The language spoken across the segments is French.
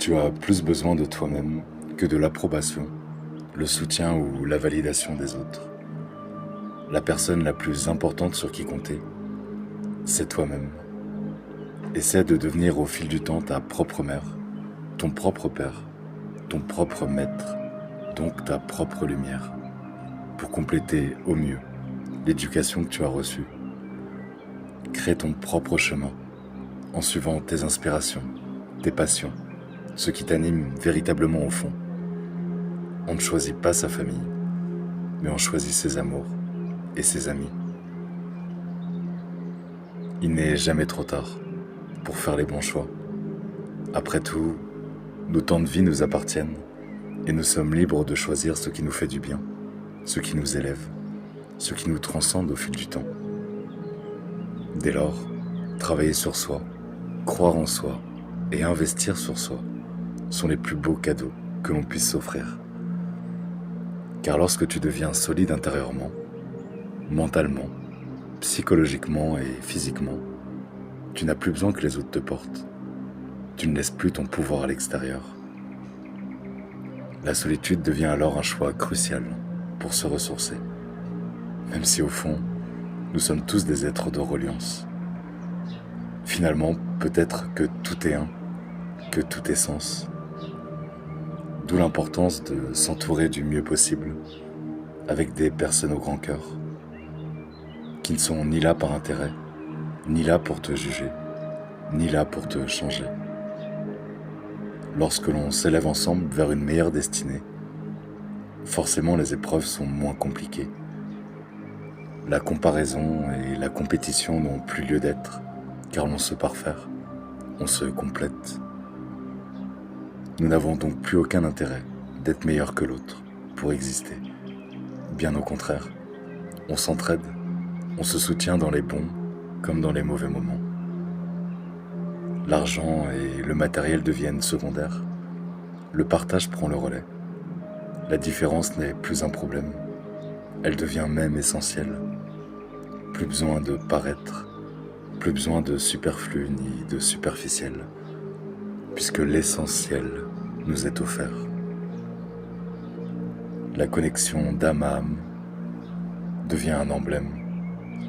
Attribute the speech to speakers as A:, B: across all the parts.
A: Tu as plus besoin de toi-même que de l'approbation, le soutien ou la validation des autres. La personne la plus importante sur qui compter, c'est toi-même. Essaie de devenir au fil du temps ta propre mère, ton propre père, ton propre maître, donc ta propre lumière, pour compléter au mieux l'éducation que tu as reçue. Crée ton propre chemin en suivant tes inspirations, tes passions, ce qui t'anime véritablement au fond. On ne choisit pas sa famille, mais on choisit ses amours et ses amis. Il n'est jamais trop tard pour faire les bons choix. Après tout, nos temps de vie nous appartiennent et nous sommes libres de choisir ce qui nous fait du bien, ce qui nous élève, ce qui nous transcende au fil du temps. Dès lors, travailler sur soi, croire en soi et investir sur soi sont les plus beaux cadeaux que l'on puisse s'offrir. Car lorsque tu deviens solide intérieurement, mentalement, psychologiquement et physiquement, tu n'as plus besoin que les autres te portent. Tu ne laisses plus ton pouvoir à l'extérieur. La solitude devient alors un choix crucial pour se ressourcer, même si au fond, nous sommes tous des êtres de reliance. Finalement, peut-être que tout est un, que tout est sens. D'où l'importance de s'entourer du mieux possible, avec des personnes au grand cœur, qui ne sont ni là par intérêt, ni là pour te juger, ni là pour te changer. Lorsque l'on s'élève ensemble vers une meilleure destinée, forcément les épreuves sont moins compliquées. La comparaison et la compétition n'ont plus lieu d'être, car l'on se parfaire, on se complète. Nous n'avons donc plus aucun intérêt d'être meilleur que l'autre pour exister. Bien au contraire, on s'entraide, on se soutient dans les bons comme dans les mauvais moments. L'argent et le matériel deviennent secondaires. Le partage prend le relais. La différence n'est plus un problème. Elle devient même essentielle. Plus besoin de paraître, plus besoin de superflu ni de superficiel, puisque l'essentiel nous est offert. La connexion d'âme à âme devient un emblème,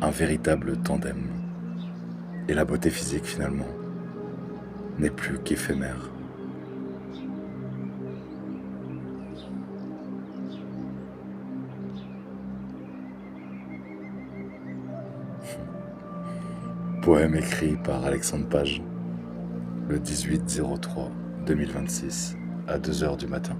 A: un véritable tandem. Et la beauté physique finalement n'est plus qu'éphémère. Poème écrit par Alexandre Page, le 18-03-2026 à 2h du matin.